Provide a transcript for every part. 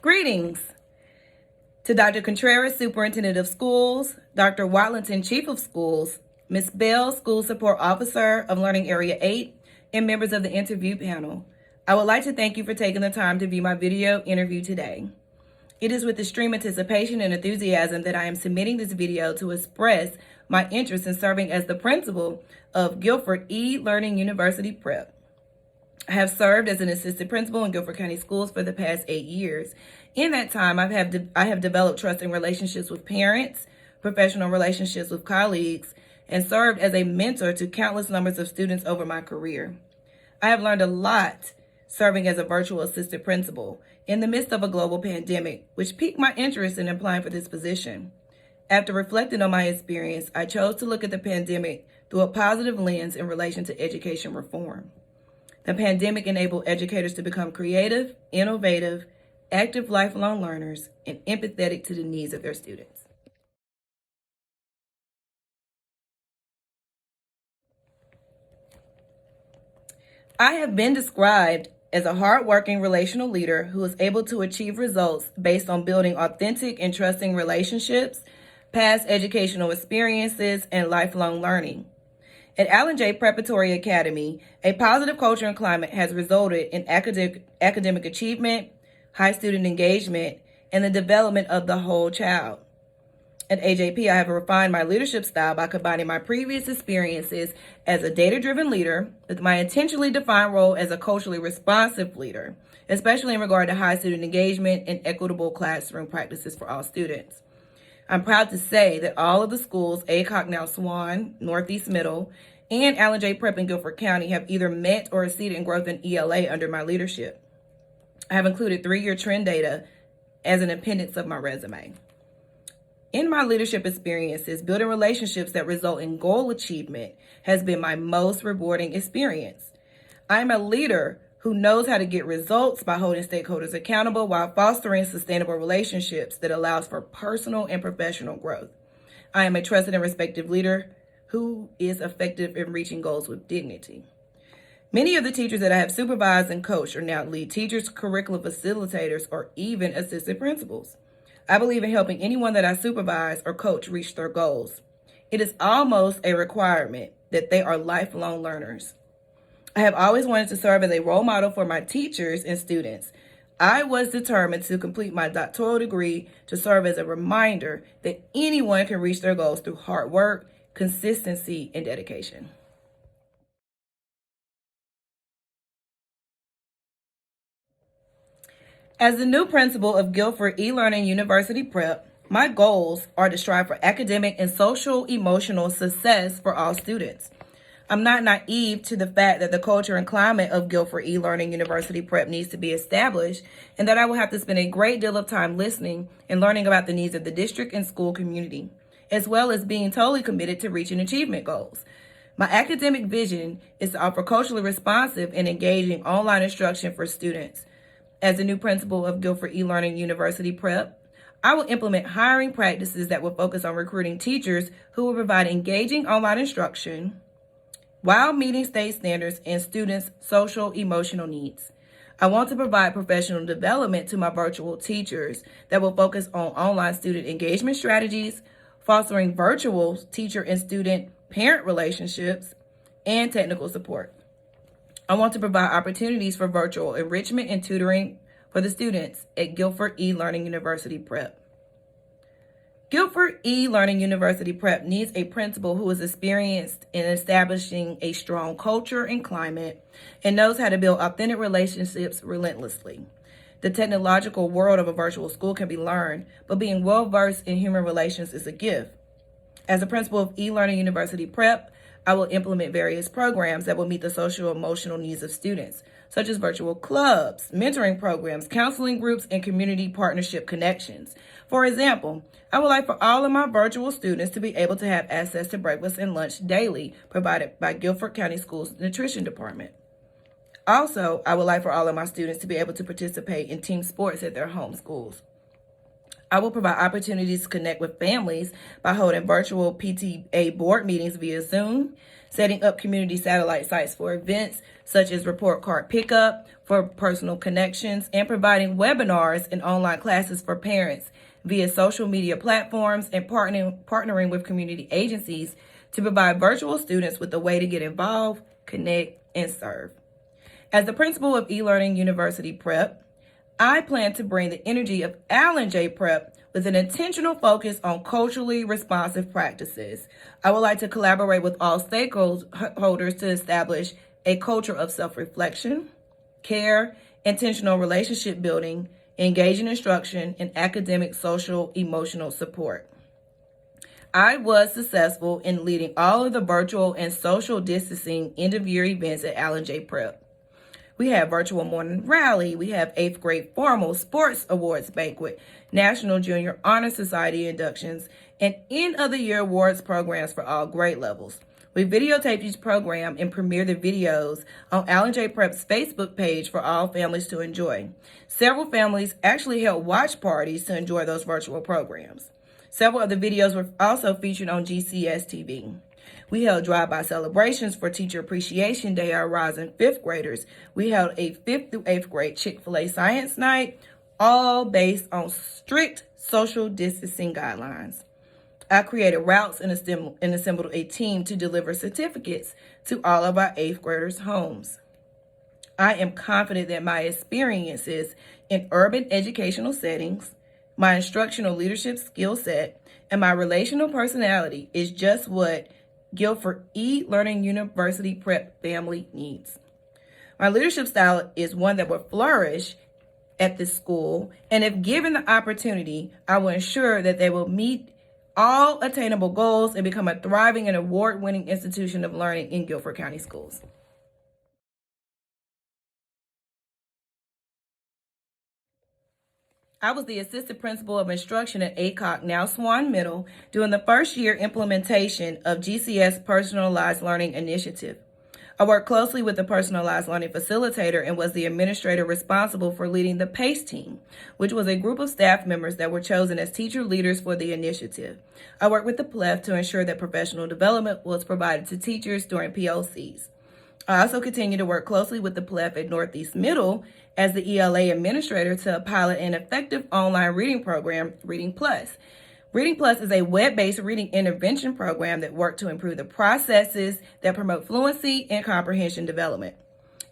Greetings to Dr. Contreras, Superintendent of Schools, Dr. Watlington, Chief of Schools, Ms. Bell, School Support Officer of Learning Area 8, and members of the interview panel. I would like to thank you for taking the time to view my video interview today. It is with extreme anticipation and enthusiasm that I am submitting this video to express my interest in serving as the principal of Guilford E-Learning University Prep. I have served as an assistant principal in Guilford County Schools for the past 8 years. In that time, I have developed trusting relationships with parents, professional relationships with colleagues, and served as a mentor to countless numbers of students over my career. I have learned a lot serving as a virtual assistant principal in the midst of a global pandemic, which piqued my interest in applying for this position. After reflecting on my experience, I chose to look at the pandemic through a positive lens in relation to education reform. The pandemic enabled educators to become creative, innovative, active lifelong learners, and empathetic to the needs of their students. I have been described as a hardworking relational leader who is able to achieve results based on building authentic and trusting relationships, past educational experiences, and lifelong learning. At Allen J. Preparatory Academy, a positive culture and climate has resulted in academic achievement, high student engagement, and the development of the whole child. At AJP, I have refined my leadership style by combining my previous experiences as a data-driven leader with my intentionally defined role as a culturally responsive leader, especially in regard to high student engagement and equitable classroom practices for all students. I'm proud to say that all of the schools, Aycock Now Swan, Northeast Middle, and Allen J. Prep in Guilford County have either met or exceeded in growth in ELA under my leadership. I have included 3-year trend data as an appendix of my resume. In my leadership experiences, building relationships that result in goal achievement has been my most rewarding experience. I am a leader who knows how to get results by holding stakeholders accountable while fostering sustainable relationships that allows for personal and professional growth. I am a trusted and respected leader who is effective in reaching goals with dignity. Many of the teachers that I have supervised and coached are now lead teachers, curriculum facilitators, or even assistant principals. I believe in helping anyone that I supervise or coach reach their goals. It is almost a requirement that they are lifelong learners. I have always wanted to serve as a role model for my teachers and students. I was determined to complete my doctoral degree to serve as a reminder that anyone can reach their goals through hard work, consistency, and dedication. As the new principal of Guilford E-Learning University Prep, my goals are to strive for academic and social-emotional success for all students. I'm not naive to the fact that the culture and climate of Guilford E-Learning University Prep needs to be established, and that I will have to spend a great deal of time listening and learning about the needs of the district and school community, as well as being totally committed to reaching achievement goals. My academic vision is to offer culturally responsive and engaging online instruction for students. As the new principal of Guilford E-Learning University Prep, I will implement hiring practices that will focus on recruiting teachers who will provide engaging online instruction while meeting state standards and students' social emotional needs. I want to provide professional development to my virtual teachers that will focus on online student engagement strategies, fostering virtual teacher and student parent relationships, and technical support. I want to provide opportunities for virtual enrichment and tutoring for the students at Guilford E-Learning University Prep. Guilford E-Learning University Prep needs a principal who is experienced in establishing a strong culture and climate and knows how to build authentic relationships relentlessly. The technological world of a virtual school can be learned, but being well-versed in human relations is a gift. As a principal of E-Learning University Prep, I will implement various programs that will meet the social-emotional needs of students, such as virtual clubs, mentoring programs, counseling groups, and community partnership connections. For example, I would like for all of my virtual students to be able to have access to breakfast and lunch daily provided by Guilford County Schools Nutrition Department. Also, I would like for all of my students to be able to participate in team sports at their home schools. I will provide opportunities to connect with families by holding virtual PTA board meetings via Zoom, setting up community satellite sites for events such as report card pickup for personal connections, and providing webinars and online classes for parents via social media platforms, and partnering with community agencies to provide virtual students with a way to get involved, connect, and serve. As the principal of eLearning University Prep, I plan to bring the energy of Allen J. Prep with an intentional focus on culturally responsive practices. I would like to collaborate with all stakeholders to establish a culture of self-reflection, care, intentional relationship building, engaging instruction, and academic, social, emotional support. I was successful in leading all of the virtual and social distancing end-of-year events at Allen J. Prep. We have virtual morning rally, we have 8th grade formal sports awards banquet, National Junior Honor Society inductions, and end of the year awards programs for all grade levels. We videotape each program and premiere the videos on Allen J. Prep's Facebook page for all families to enjoy. Several families actually held watch parties to enjoy those virtual programs. Several of the videos were also featured on GCS TV. We held drive-by celebrations for Teacher Appreciation Day, our rising 5th graders. We held a 5th through 8th grade Chick-fil-A Science Night, all based on strict social distancing guidelines. I created routes and assembled a team to deliver certificates to all of our 8th graders' homes. I am confident that my experiences in urban educational settings, my instructional leadership skill set, and my relational personality is just what Guilford eLearning University Prep family needs. My leadership style is one that will flourish at this school, and if given the opportunity, I will ensure that they will meet all attainable goals and become a thriving and award-winning institution of learning in Guilford County Schools. I was the assistant principal of instruction at ACOG, now Swan Middle, during the first year implementation of GCS Personalized Learning Initiative. I worked closely with the Personalized Learning Facilitator and was the administrator responsible for leading the PACE team, which was a group of staff members that were chosen as teacher leaders for the initiative. I worked with the PLEF to ensure that professional development was provided to teachers during PLCs. I also continue to work closely with the PLEF at Northeast Middle as the ELA administrator to pilot an effective online reading program, Reading Plus. Reading Plus is a web-based reading intervention program that works to improve the processes that promote fluency and comprehension development.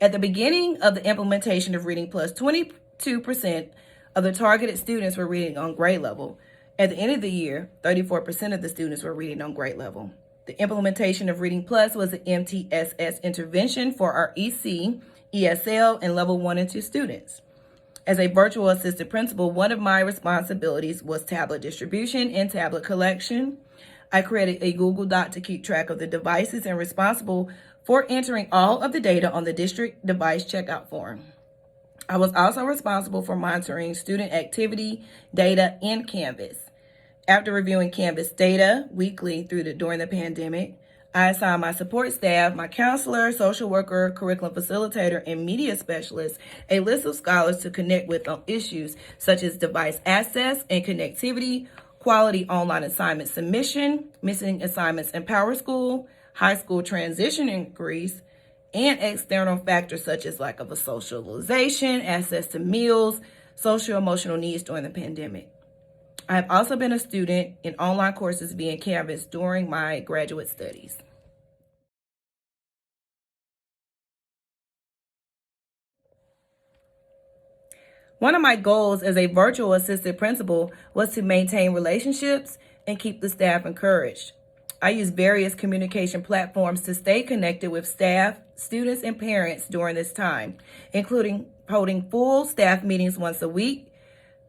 At the beginning of the implementation of Reading Plus, 22% of the targeted students were reading on grade level. At the end of the year, 34% of the students were reading on grade level. The implementation of Reading Plus was an MTSS intervention for our EC, ESL, and Level 1 and 2 students. As a virtual assistant principal, one of my responsibilities was tablet distribution and tablet collection. I created a Google Doc to keep track of the devices and responsible for entering all of the data on the district device checkout form. I was also responsible for monitoring student activity data in Canvas. After reviewing Canvas data weekly during the pandemic, I assigned my support staff, my counselor, social worker, curriculum facilitator, and media specialist a list of scholars to connect with on issues such as device access and connectivity, quality online assignment submission, missing assignments in PowerSchool, high school transition inquiries, and external factors such as lack of a socialization, access to meals, social-emotional needs during the pandemic. I have also been a student in online courses via Canvas during my graduate studies. One of my goals as a virtual assistant principal was to maintain relationships and keep the staff encouraged. I use various communication platforms to stay connected with staff, students, and parents during this time, including holding full staff meetings once a week,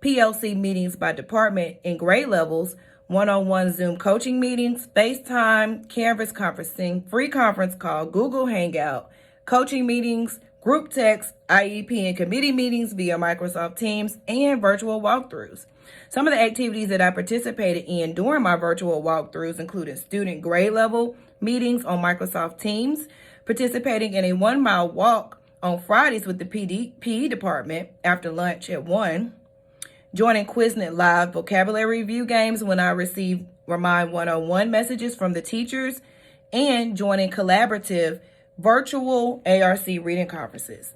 PLC meetings by department and grade levels, one-on-one Zoom coaching meetings, FaceTime, Canvas conferencing, free conference call, Google Hangout, coaching meetings, group text, IEP and committee meetings via Microsoft Teams, and virtual walkthroughs. Some of the activities that I participated in during my virtual walkthroughs included student grade level meetings on Microsoft Teams, participating in a 1-mile walk on Fridays with the PE department after lunch at 1, joining Quiznet live vocabulary review games when I receive Remind 101 messages from the teachers, and joining collaborative virtual ARC reading conferences.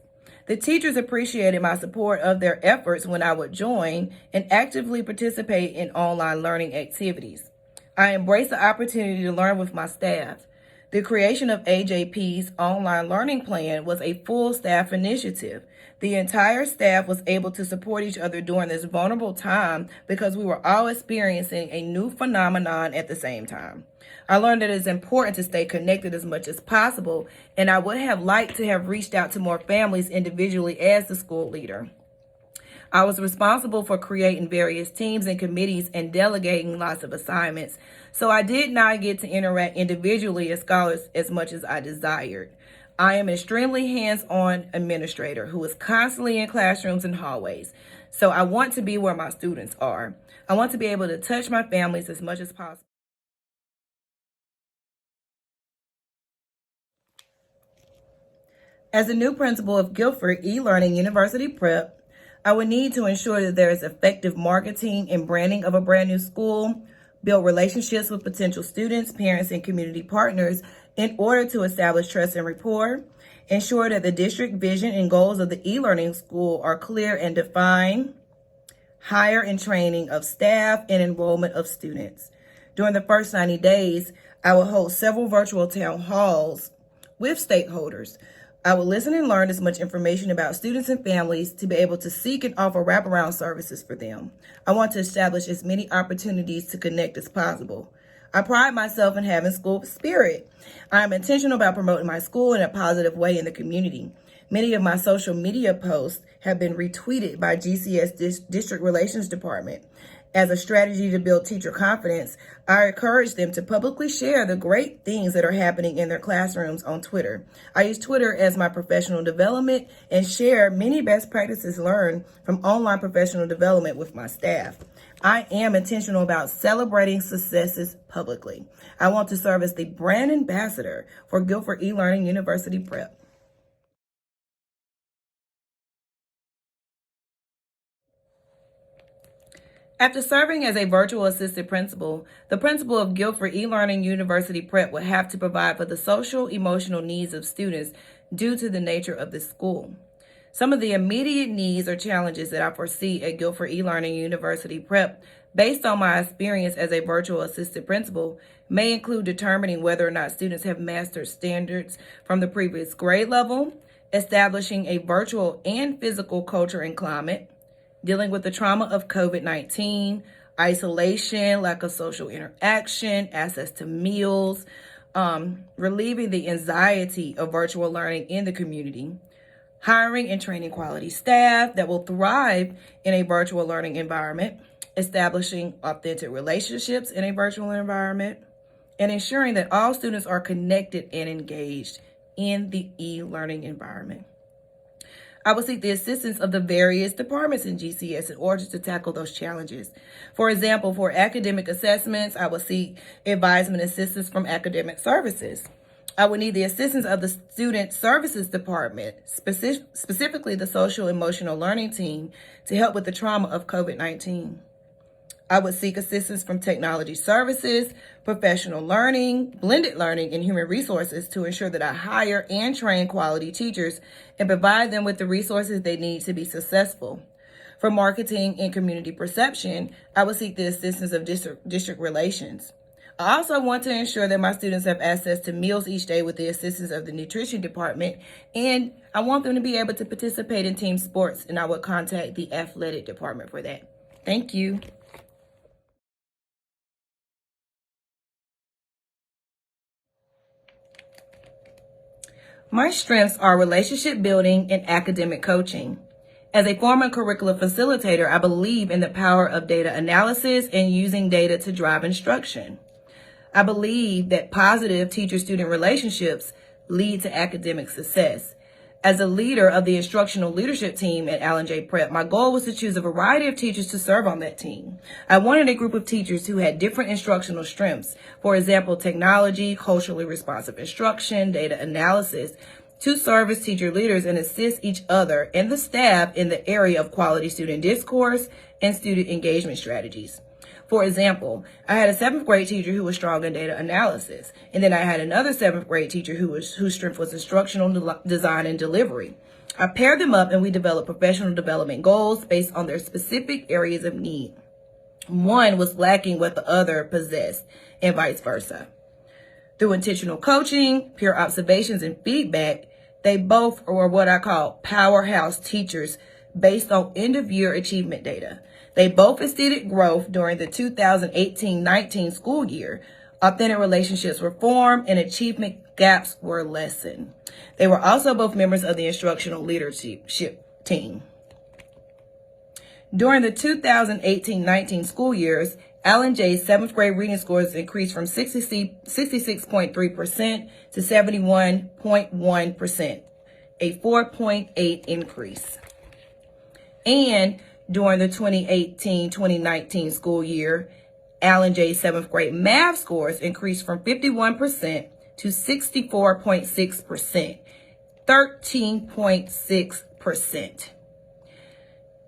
The teachers appreciated my support of their efforts when I would join and actively participate in online learning activities. I embraced the opportunity to learn with my staff. The creation of AJP's online learning plan was a full staff initiative. The entire staff was able to support each other during this vulnerable time because we were all experiencing a new phenomenon at the same time. I learned that it is important to stay connected as much as possible, and I would have liked to have reached out to more families individually as the school leader. I was responsible for creating various teams and committees and delegating lots of assignments, so I did not get to interact individually as scholars as much as I desired. I am an extremely hands-on administrator who is constantly in classrooms and hallways, so I want to be where my students are. I want to be able to touch my families as much as possible. As the new principal of Guilford eLearning University Prep, I would need to ensure that there is effective marketing and branding of a brand new school, build relationships with potential students, parents, and community partners in order to establish trust and rapport, ensure that the district vision and goals of the e-learning school are clear and defined, hire and training of staff, and enrollment of students. During the first 90 days, I will hold several virtual town halls with stakeholders. I will listen and learn as much information about students and families to be able to seek and offer wraparound services for them. I want to establish as many opportunities to connect as possible. I pride myself in having school spirit. I am intentional about promoting my school in a positive way in the community. Many of my social media posts have been retweeted by GCS District Relations Department. As a strategy to build teacher confidence, I encourage them to publicly share the great things that are happening in their classrooms on Twitter. I use Twitter as my professional development and share many best practices learned from online professional development with my staff. I am intentional about celebrating successes publicly. I want to serve as the brand ambassador for Guilford eLearning University Prep. After serving as a virtual assistant principal, the principal of Guilford eLearning University Prep would have to provide for the social, emotional needs of students due to the nature of the school. Some of the immediate needs or challenges that I foresee at Guilford eLearning University Prep, based on my experience as a virtual assistant principal, may include determining whether or not students have mastered standards from the previous grade level, establishing a virtual and physical culture and climate, dealing with the trauma of COVID-19, isolation, lack of social interaction, access to meals, relieving the anxiety of virtual learning in the community, hiring and training quality staff that will thrive in a virtual learning environment, establishing authentic relationships in a virtual environment, and ensuring that all students are connected and engaged in the e-learning environment. I will seek the assistance of the various departments in GCS in order to tackle those challenges. For example, for academic assessments, I will seek advisement assistance from academic services. I would need the assistance of the Student Services Department, specifically the Social Emotional Learning Team, to help with the trauma of COVID-19. I would seek assistance from technology services, professional learning, blended learning, and human resources to ensure that I hire and train quality teachers and provide them with the resources they need to be successful. For marketing and community perception, I would seek the assistance of district relations. I also want to ensure that my students have access to meals each day with the assistance of the nutrition department, and I want them to be able to participate in team sports, and I would contact the athletic department for that. Thank you. My strengths are relationship building and academic coaching. As a former curriculum facilitator, I believe in the power of data analysis and using data to drive instruction. I believe that positive teacher-student relationships lead to academic success. As a leader of the instructional leadership team at Allen J. Prep, my goal was to choose a variety of teachers to serve on that team. I wanted a group of teachers who had different instructional strengths, for example, technology, culturally responsive instruction, data analysis, to serve as teacher leaders and assist each other and the staff in the area of quality student discourse and student engagement strategies. For example, I had a 7th grade teacher who was strong in data analysis, and then I had another 7th grade teacher whose strength was instructional design and delivery. I paired them up and we developed professional development goals based on their specific areas of need. One was lacking what the other possessed, and vice versa. Through intentional coaching, peer observations, and feedback, they both were what I call powerhouse teachers based on end-of-year achievement data. They both exceeded growth during the 2018-19 school year. Authentic relationships were formed and achievement gaps were lessened. They were also both members of the instructional leadership team. During the 2018-19 school years, Alan Jay's 7th grade reading scores increased from 66.3% to 71.1%, a 4.8 increase. And during the 2018-2019 school year, Alan Jay's 7th grade math scores increased from 51% to 64.6%, 13.6%.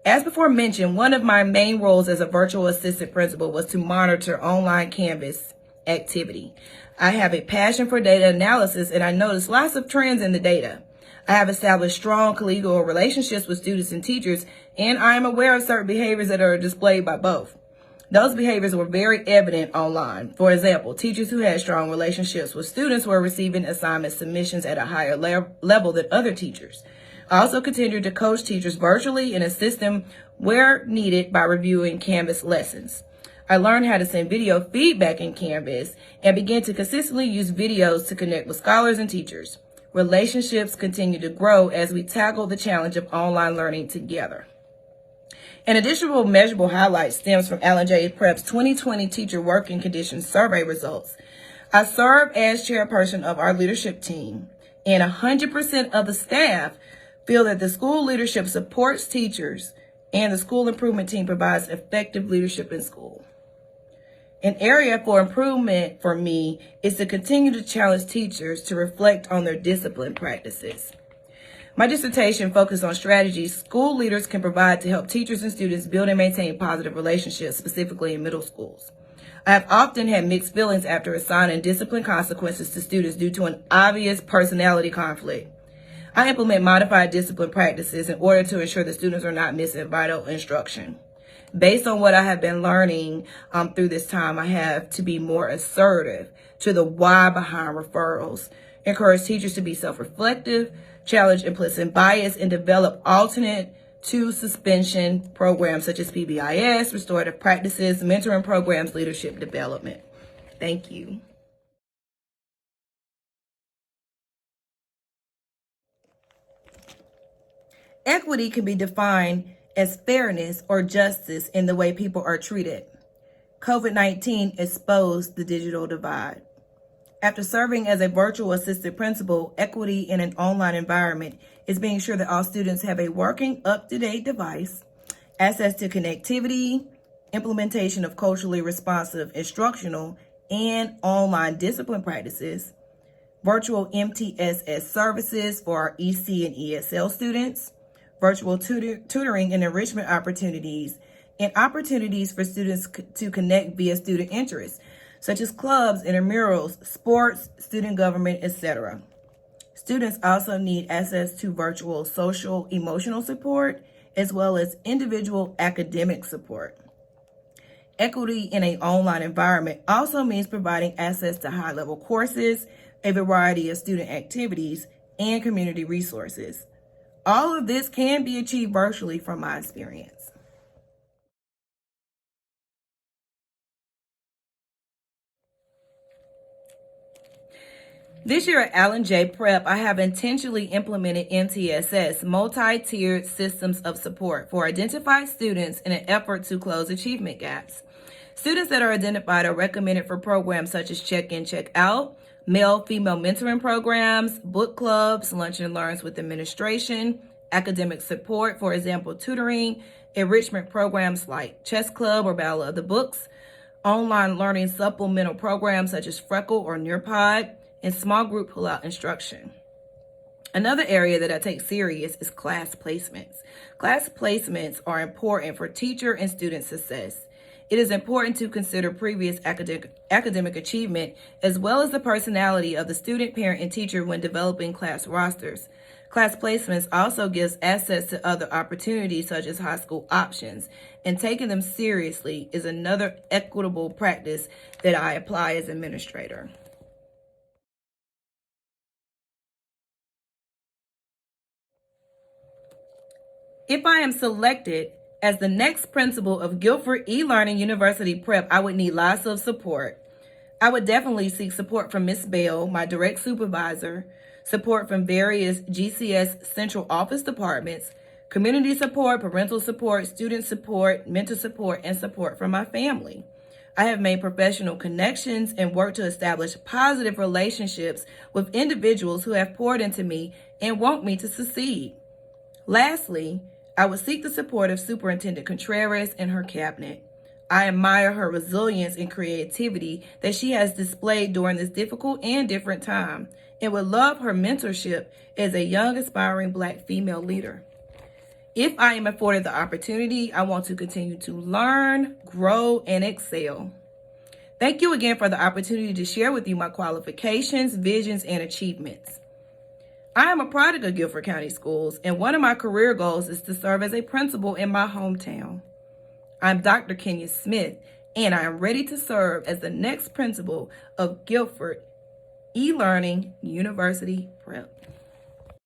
As before mentioned, one of my main roles as a virtual assistant principal was to monitor online Canvas activity. I have a passion for data analysis and I noticed lots of trends in the data. I have established strong collegial relationships with students and teachers, and I am aware of certain behaviors that are displayed by both. Those behaviors were very evident online. For example, teachers who had strong relationships with students were receiving assignment submissions at a higher level than other teachers. I also continued to coach teachers virtually and assist them where needed by reviewing Canvas lessons. I learned how to send video feedback in Canvas and began to consistently use videos to connect with scholars and teachers. Relationships continue to grow as we tackle the challenge of online learning together. An additional measurable highlight stems from Alan J. Prep's 2020 Teacher Working Conditions Survey results. I serve as chairperson of our leadership team, and 100% of the staff feel that the school leadership supports teachers and the school improvement team provides effective leadership in school. An area for improvement for me is to continue to challenge teachers to reflect on their discipline practices. My dissertation focused on strategies school leaders can provide to help teachers and students build and maintain positive relationships, specifically in middle schools. I have often had mixed feelings after assigning discipline consequences to students due to an obvious personality conflict. I implement modified discipline practices in order to ensure that students are not missing vital instruction. Based on what I have been learning through this time, I have to be more assertive to the why behind referrals, encourage teachers to be self-reflective, challenge implicit bias, and develop alternate to suspension programs such as PBIS, restorative practices, mentoring programs, leadership development. Thank you. Equity can be defined as fairness or justice in the way people are treated. COVID-19 exposed the digital divide. After serving as a virtual assistant principal, equity in an online environment is being sure that all students have a working, up-to-date device, access to connectivity, implementation of culturally responsive instructional and online discipline practices, virtual MTSS services for our EC and ESL students, virtual tutoring and enrichment opportunities, and opportunities for students to connect via student interests, such as clubs, intramurals, sports, student government, etc. Students also need access to virtual social emotional support, as well as individual academic support. Equity in an online environment also means providing access to high-level courses, a variety of student activities, and community resources. All of this can be achieved virtually from my experience. This year at Alan J. Prep, I have intentionally implemented MTSS, multi-tiered systems of support for identified students in an effort to close achievement gaps. Students that are identified are recommended for programs such as check-in, check-out, male-female mentoring programs, book clubs, lunch and learns with administration, academic support, for example, tutoring, enrichment programs like chess club or Battle of the Books, online learning supplemental programs such as Freckle or Nearpod, and small group pull-out instruction. Another area that I take serious is class placements. Class placements are important for teacher and student success. It is important to consider previous academic achievement as well as the personality of the student, parent, and teacher when developing class rosters. Class placements also gives access to other opportunities such as high school options, and taking them seriously is another equitable practice that I apply as administrator. If I am selected as the next principal of Guilford eLearning University Prep, I would need lots of support. I would definitely seek support from Ms. Bell, my direct supervisor, support from various GCS central office departments, community support, parental support, student support, mentor support, and support from my family. I have made professional connections and worked to establish positive relationships with individuals who have poured into me and want me to succeed. Lastly, I would seek the support of Superintendent Contreras and her cabinet. I admire her resilience and creativity that she has displayed during this difficult and different time, and would love her mentorship as a young, aspiring Black female leader. If I am afforded the opportunity, I want to continue to learn, grow, and excel. Thank you again for the opportunity to share with you my qualifications, visions, and achievements. I am a product of Guilford County Schools, and one of my career goals is to serve as a principal in my hometown. I'm Dr. Kenya Smith, and I am ready to serve as the next principal of Guilford eLearning University Prep.